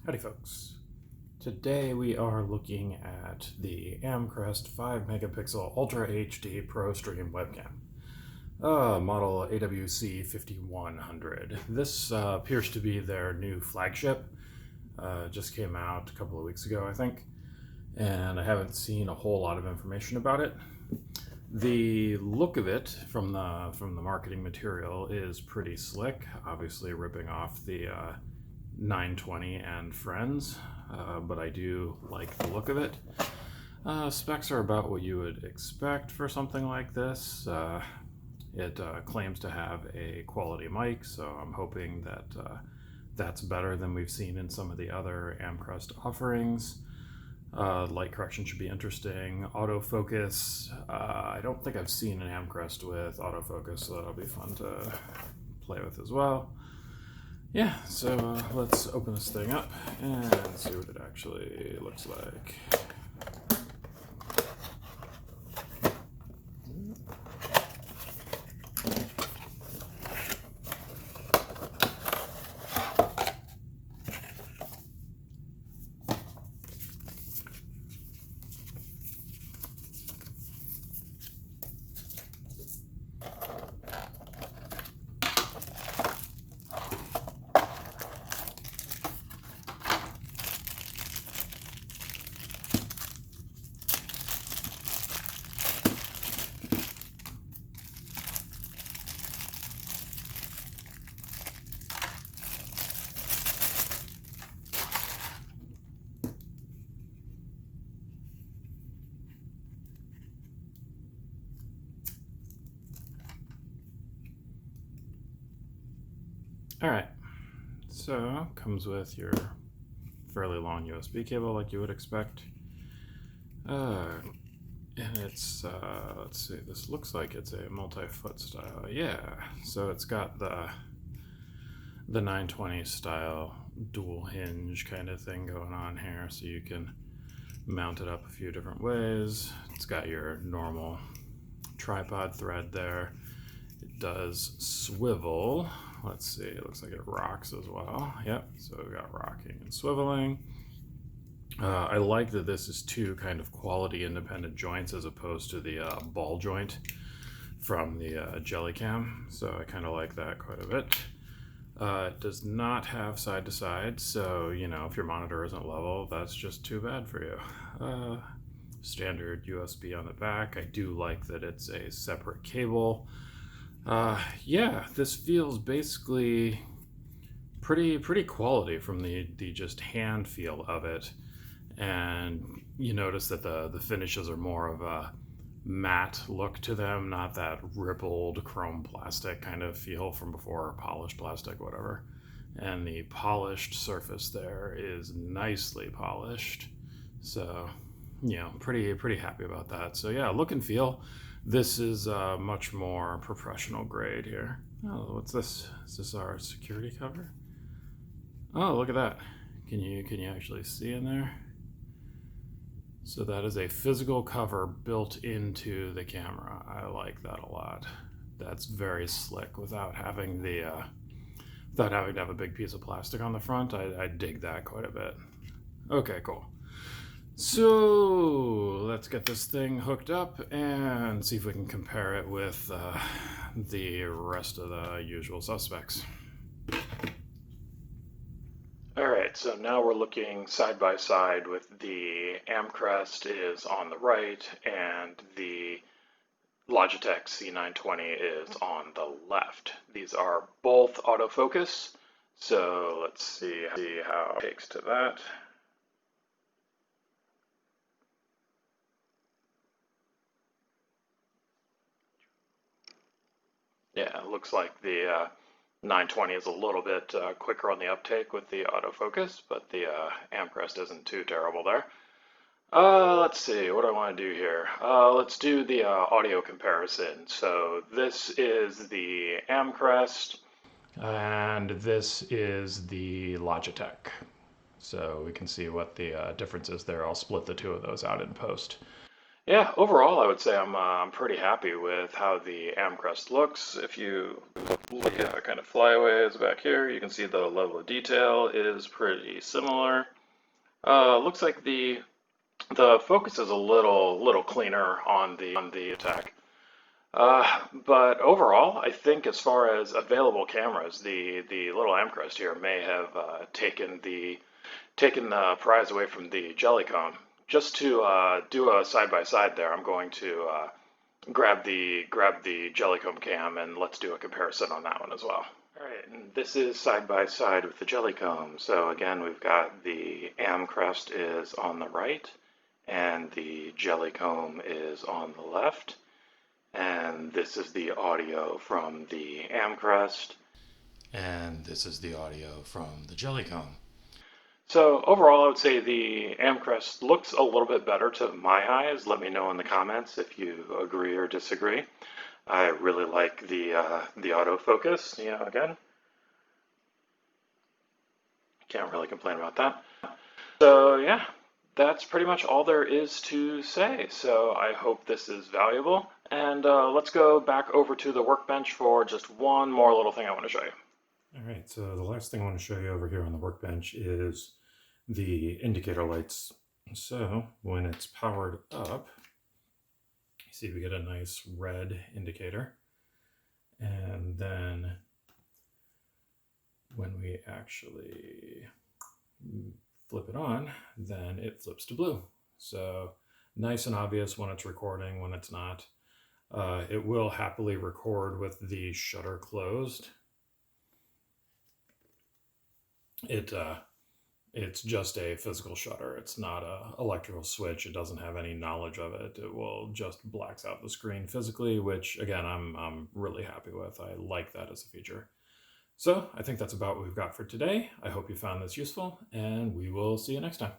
Howdy folks. Today we are looking at the Amcrest 5 megapixel Ultra HD ProStream webcam. Model AWC5100. This appears to be their new flagship. Just came out a couple of weeks ago, I think, and I haven't seen a whole lot of information about it. The look of it from the marketing material is pretty slick, obviously ripping off the 920 and Friends, but I do like the look of it. Specs are about what you would expect for something like this. It claims to have a quality mic, so I'm hoping that that's better than we've seen in some of the other Amcrest offerings. Light correction should be interesting. Autofocus, I don't think I've seen an Amcrest with autofocus, so that'll be fun to play with as well. Yeah, so let's open this thing up and see what it actually looks like. Alright, so comes with your fairly long USB cable like you would expect. And it's, let's see, this looks like it's a multi-foot style. Yeah, so it's got the 920 style dual hinge kind of thing going on here, so you can mount it up a few different ways. It's got your normal tripod thread there. It does swivel. Let's see, it looks like it rocks as well. Yep, so we've got rocking and swiveling. I like that this is two kind of quality independent joints as opposed to the ball joint from the Jellycam, so I kind of like that quite a bit. It does not have side to side, so you know, if your monitor isn't level, that's just too bad for you. Standard USB on the back. I do like that it's a separate cable. Yeah, this feels basically pretty quality from the just hand feel of it. And you notice that the finishes are more of a matte look to them, not that rippled chrome plastic kind of feel from before, or polished plastic, whatever. And the polished surface there is nicely polished. So, you know, pretty happy about that. So yeah, look and feel. This is much more professional grade here. Oh, what's this? Is this our security cover? Oh, look at that. Can you actually see in there? So that is a physical cover built into the camera. I like that a lot. That's very slick without having the without having to have a big piece of plastic on the front. I dig that quite a bit. Okay, cool. So let's get this thing hooked up and see if we can compare it with the rest of the usual suspects. Alright, so now we're looking side by side with the Amcrest is on the right and the Logitech C920 is on the left. These are both autofocus, so let's see how it takes to that. Yeah, it looks like the 920 is a little bit quicker on the uptake with the autofocus, but the Amcrest isn't too terrible there. Let's see, what do I want to do here? Let's do the audio comparison. So this is the Amcrest, and this is the Logitech. So we can see what the difference is there. I'll split the two of those out in post. Yeah, overall, I would say I'm pretty happy with how the Amcrest looks. If you look at kind of flyaways back here, you can see the level of detail is pretty similar. Looks like the focus is a little cleaner on the attack. But overall, I think as far as available cameras, the little Amcrest here may have taken the prize away from the Jellycone. Just to do a side by side there, I'm going to grab the Jellycomb cam and let's do a comparison on that one as well. All right, and this is side by side with the Jellycomb. So again, we've got the Amcrest is on the right, and the Jellycomb is on the left. And this is the audio from the Amcrest. And this is the audio from the Jellycomb. So overall, I would say the Amcrest looks a little bit better to my eyes. Let me know in the comments if you agree or disagree. I really like the autofocus. Again, can't really complain about that. So yeah, that's pretty much all there is to say. So I hope this is valuable. And let's go back over to the workbench for just one more little thing I want to show you. All right, so the last thing I want to show you over here on the workbench is the indicator lights. So when it's powered up, you see we get a nice red indicator. And then when we actually flip it on, then it flips to blue. So nice and obvious when it's recording, when it's not. It will happily record with the shutter closed. It's just a physical shutter. It's not an electrical switch. It doesn't have any knowledge of it. It will just blacks out the screen physically, which again, I'm really happy with. I like that as a feature. So I think that's about what we've got for today. I hope you found this useful, and we will see you next time.